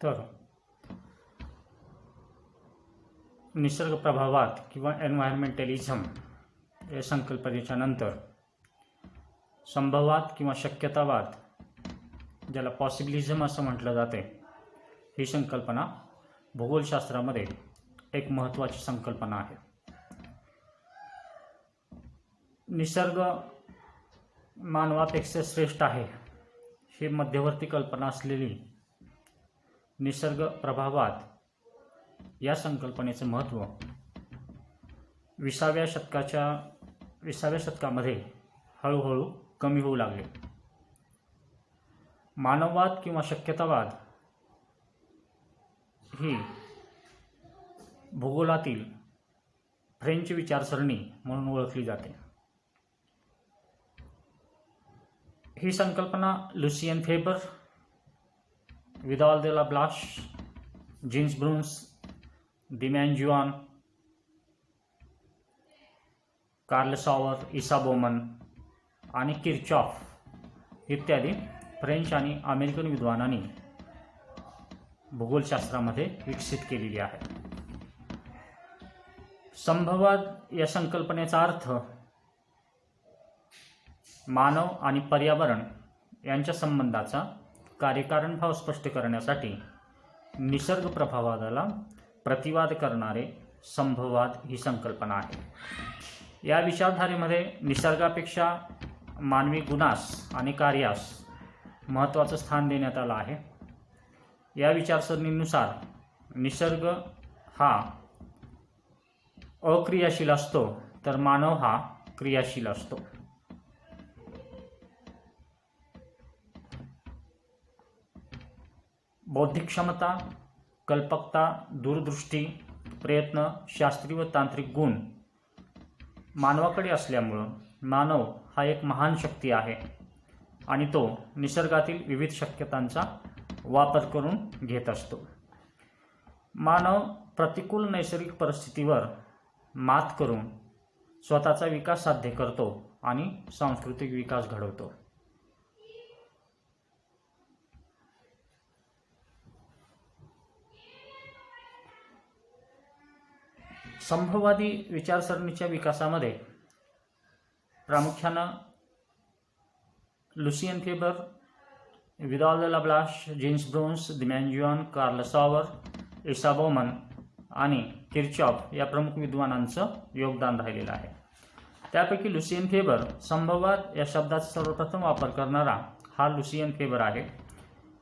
तर निसर्ग प्रभावात किंवा एन्व्हायरमेंटलिझम या संकल्पनेच्या नंतर संभववाद किंवा शक्यतावाद, ज्याला पॉसिबिलिझम असं म्हटलं जाते, ही संकल्पना भूगोलशास्त्रामध्ये एक महत्त्वाची संकल्पना आहे. निसर्ग मानवापेक्षा श्रेष्ठ आहे ही मध्यवर्ती कल्पना असलेली निसर्ग प्रभावात या संकल्पनेचं महत्त्व 20व्या शतकामध्ये हळूहळू कमी होऊ लागले. मानववाद किंवा शक्यतावाद ही भूगोलातील फ्रेंच विचारसरणी म्हणून ओळखली जाते. ही संकल्पना Lucian favour, Vidal de la Blache, Jean Brunhes, Demangeon, Carl Sauer, Isaiah Bowman आणि किर्चॉफ इत्यादी फ्रेंच आणि अमेरिकन विद्वानांनी भूगोलशास्त्रामध्ये विकसित केलेली आहे. संभववाद या संकल्पनेचा अर्थ मानव आणि पर्यावरण यांच्या संबंधाचा कार्यकारण भाव स्पष्ट करण्यासाठी निसर्ग प्रभावाला प्रतिवाद करणारे संभववाद ही संकल्पना आहे. या विचारधारेमध्ये निसर्गापेक्षा मानवी गुणास आणि कार्यास महत्त्वाचं स्थान देण्यात आलं आहे. या विचारसरणीनुसार निसर्ग हा अक्रियाशील असतो तर मानव हा क्रियाशील असतो. बौद्धिक क्षमता, कल्पकता, दूरदृष्टी, प्रयत्न, शास्त्रीय व तांत्रिक गुण मानवाकडे असल्यामुळं मानव हा एक महान शक्ती आहे आणि तो निसर्गातील विविध शक्यतांचा वापर करून घेत असतो. मानव प्रतिकूल नैसर्गिक परिस्थितीवर मात करून स्वतःचा विकास साध्य करतो आणि सांस्कृतिक विकास घडवतो. संभववादी विचारसरणीच्या विकासामध्ये प्रामुख्यानं Lucian favour, Vidal de la Blache, Jean Brunhes, Demangeon, Carl Sauer, Isaiah Bowman आणि किर्चॉफ या प्रमुख विद्वानांचं योगदान राहिलेलं आहे. त्यापैकी लुसियन फेबर, संभववाद या शब्दाचा सर्वप्रथम वापर करणारा हा लुसियन फेबर आहे.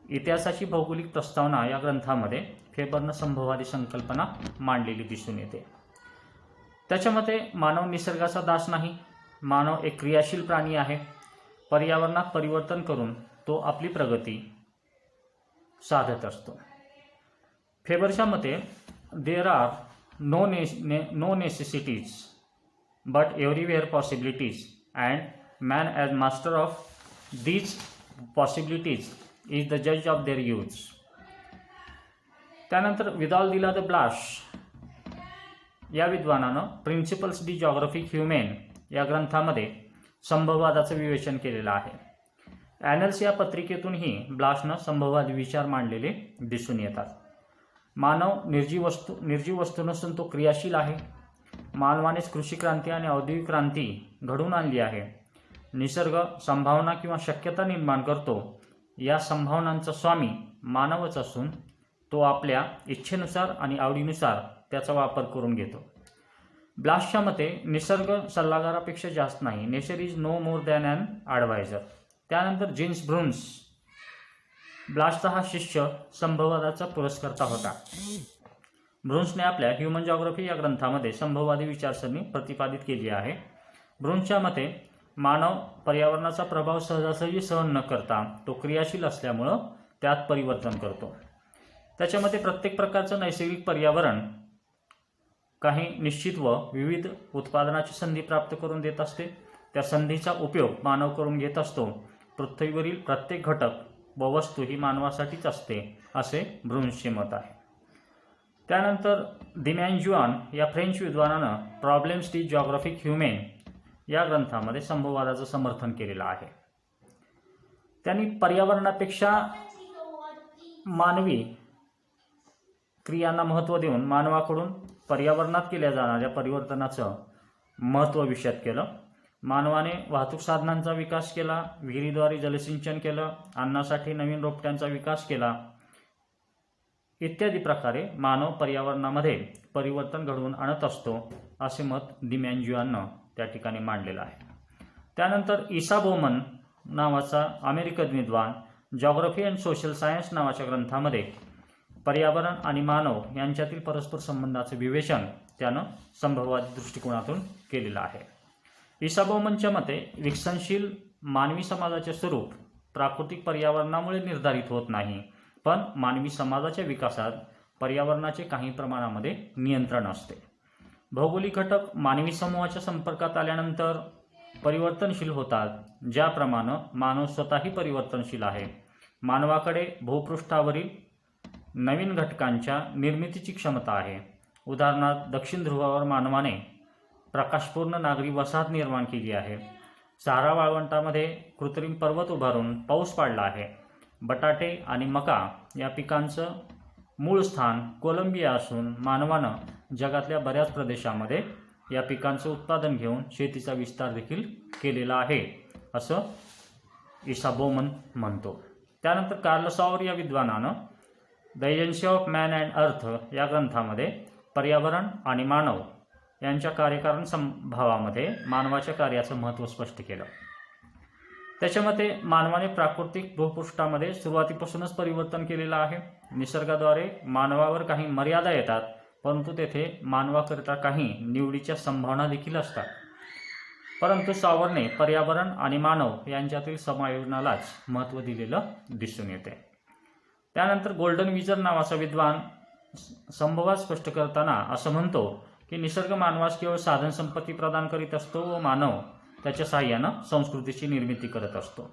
इतिहासाची भौगोलिक प्रस्तावना या ग्रंथामध्ये फेबरनं संभववादी संकल्पना मांडलेली दिसून येते. त्याच्यामध्ये मानव निसर्गाचा दास नाही, मानव एक क्रियाशील प्राणी आहे. पर्यावरणात परिवर्तन करून तो आपली प्रगती साधत असतो. फेबरच्या मते there are no necessities but everywhere possibilities and man as master of these possibilities is the जज ऑफ देअर यूज. त्यानंतर विदाल दिला द ब्लाश या विद्वानानं प्रिन्सिपल्स डी जॉग्राफिक ह्युमेन या ग्रंथामध्ये संभववादाचं विवेचन केलेलं आहे. ॲनल्स या पत्रिकेतूनही ब्लाशनं संभववादी विचार मांडलेले दिसून येतात. मानव निर्जीव वस्तू नसून तो क्रियाशील आहे. मानवानेच कृषी क्रांती आणि औद्योगिक क्रांती घडवून आणली आहे. निसर्ग संभावना किंवा शक्यता निर्माण करतो. या संभावनांचा स्वामी मानवच असून तो आपल्या इच्छेनुसार आणि आवडीनुसार त्याचा वापर करून घेतो. ब्लाशच्या मते निसर्ग सल्लागारापेक्षा जास्त नाही. Nature is no more than an adviser. त्यानंतर जीन्स ब्रुन्स, ब्लाशचा हा शिष्य, संभववादाचा पुरस्कर्ता होता. ब्रुन्सने आपल्या ह्युमन जॉग्राफी या ग्रंथामध्ये संभववादी विचारसरणी प्रतिपादित केली आहे. ब्रुन्सच्या मते मानव पर्यावरणाचा प्रभाव सहजासहजी सहन न करता तो क्रियाशील असल्यामुळं त्यात परिवर्तन करतो. त्याच्यामध्ये प्रत्येक प्रकारचं नैसर्गिक पर्यावरण काही निश्चित व विविध उत्पादनाची संधी प्राप्त करून देत असते. त्या संधीचा उपयोग मानव करून घेत असतो. पृथ्वीवरील प्रत्येक घटक व वस्तू ही मानवासाठीच असते असे ब्रुन्सचे मत आहे. त्यानंतर डिमॅन्जुआन या फ्रेंच विद्वानानं प्रॉब्लेम्स डी जॉग्राफिक ह्युमेन या ग्रंथामध्ये संभववादाचं समर्थन केलेलं आहे. त्यांनी पर्यावरणापेक्षा मानवी क्रियांना महत्त्व देऊन मानवाकडून पर्यावरणात केल्या जाणाऱ्या परिवर्तनाचं महत्त्व विशद केलं. मानवाने वाहतूक साधनांचा विकास केला, विहिरीद्वारे जलसिंचन केलं, अन्नासाठी नवीन रोपट्यांचा विकास केला इत्यादी प्रकारे मानव पर्यावरणामध्ये परिवर्तन घडवून आणत असतो असे मत डिमॅन्जियानं त्या ठिकाणी मांडलेलं आहे. त्यानंतर इसा बोमन नावाचा अमेरिकन विद्वान जॉग्रफी अँड सोशल सायन्स नावाच्या ग्रंथामध्ये पर्यावरण आणि मानव यांच्यातील परस्पर संबंधाचे विवेचन त्यानं संभववादी दृष्टिकोनातून केलेलं आहे. इसा बोमनच्या मते विकसनशील मानवी समाजाचे स्वरूप प्राकृतिक पर्यावरणामुळे निर्धारित होत नाही, पण मानवी समाजाच्या विकासात पर्यावरणाचे काही प्रमाणामध्ये नियंत्रण असते. भौगोलिक घटक मानवी समूहाच्या संपर्कात आल्यानंतर परिवर्तनशील होतात, ज्याप्रमाणे मानव स्वतःही परिवर्तनशील आहे. मानवाकडे भूपृष्ठावरील नवीन घटकांच्या निर्मितीची क्षमता आहे. उदाहरणार्थ दक्षिण ध्रुवावर मानवाने प्रकाशपूर्ण नागरी वसाहत निर्माण केली आहे. सहारा वाळवंटामध्ये कृत्रिम पर्वत उभारून पाऊस पाडला आहे. बटाटे आणि मका या पिकांचं मूळ स्थान कोलंबिया असून मानवानं जगातल्या बऱ्याच प्रदेशामध्ये या पिकांचं उत्पादन घेऊन शेतीचा विस्तार देखील केलेला आहे असं इसा बोमन म्हणतो. त्यानंतर कार्ल सॉवर या विद्वानानं the agency of man and earth या ग्रंथामध्ये पर्यावरण आणि मानव यांच्या कार्यकारण समभावामध्ये मानवाच्या कार्याचं महत्त्व स्पष्ट केलं. त्याच्या मते मानवाने प्राकृतिक भूपृष्ठामध्ये सुरुवातीपासूनच परिवर्तन केलेलं आहे. निसर्गाद्वारे मानवावर काही मर्यादा येतात, परंतु तेथे मानवाकरिता काही निवडीच्या संभावना देखील असतात. परंतु सॉवरने पर्यावरण आणि मानव यांच्यातील समायोजनालाच महत्त्व दिलेलं दिसून येते. त्यानंतर गोल्डन विजर नावाचा विद्वान संभवात स्पष्ट करताना असं म्हणतो की निसर्ग मानवास केवळ साधन संपत्ती प्रदान करीत असतो व मानव त्याच्या साहाय्यानं संस्कृतीची निर्मिती करत असतो.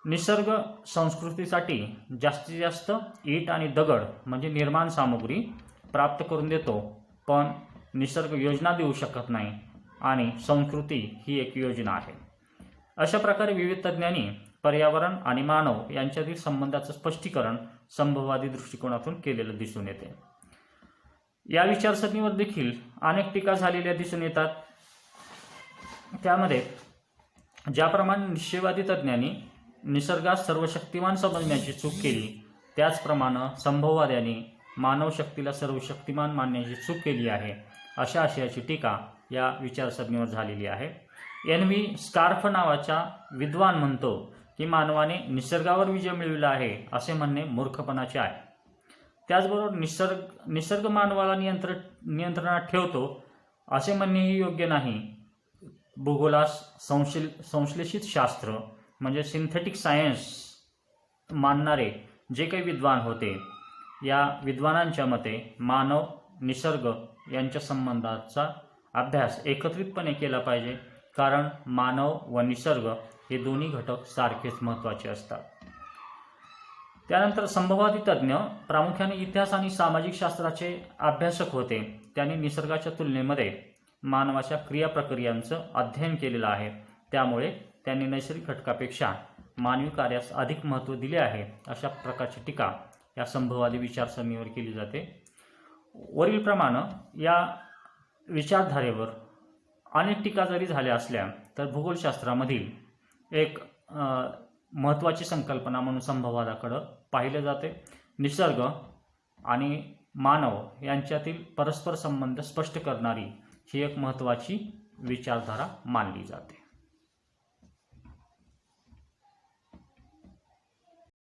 निसर्ग संस्कृतीसाठी जास्तीत जास्त ईट आणि दगड म्हणजे निर्माण सामुग्री प्राप्त करून देतो, पण निसर्ग योजना देऊ शकत नाही आणि संस्कृती ही एक योजना आहे. अशा प्रकारे विविध तज्ज्ञांनी पर्यावरण आणि मानव यांच्यातील संबंधाचं स्पष्टीकरण संभववादी दृष्टिकोनातून केलेलं दिसून येते. या विचारसरणीवर देखील अनेक टीका झालेल्या दिसून येतात. त्यामध्ये ज्याप्रमाणे निश्चयवादी तज्ज्ञांनी निसर्गास सर्वशक्तिमान समजण्याची चूक केली, त्याचप्रमाणे संभववाद्यांनी मानवशक्तीला सर्वशक्तिमान मानण्याची चूक केली आहे अशा आशयाची टीका या विचारसरणीवर झालेली आहे. एन.व्ही. स्कार्फ नावाचा विद्वान म्हणतो की मानवाने निसर्गावर विजय मिळविला आहे असे म्हणणे मूर्खपणाचे आहे. त्याचबरोबर निसर्ग मानवाला नियंत्रणात ठेवतो असे म्हणणेही योग्य नाही. भूगोलास संश्लेषित शास्त्र म्हणजे सिंथेटिक सायन्स मानणारे जे काही विद्वान होते, या विद्वानांच्या मते मानव निसर्ग यांच्या संबंधाचा अभ्यास एकत्रितपणे केला पाहिजे, कारण मानव व निसर्ग हे दोन्ही घटक सारखेच महत्त्वाचे असतात. त्यानंतर संभववादी तज्ज्ञ प्रामुख्याने इतिहास आणि सामाजिक शास्त्राचे अभ्यासक होते. त्यांनी निसर्गाच्या तुलनेमध्ये मानवाच्या क्रियाप्रक्रियांचं अध्ययन केलेलं आहे. त्यामुळे त्यांनी नैसर्गिक घटकापेक्षा मानवी कार्यास अधिक महत्त्व दिले आहे अशा प्रकारची टीका या संभववादी विचारसरणीवर केली जाते. वरीलप्रमाणे या विचारधारेवर अनेक टीका जरी झाल्या असल्या तर भूगोलशास्त्रामधील एक महत्त्वाची संकल्पना म्हणून संभववादाकडं पाहिले जाते. निसर्ग आणि मानव यांच्यातील परस्पर संबंध स्पष्ट करणारी ही एक महत्त्वाची विचारधारा मानली जाते.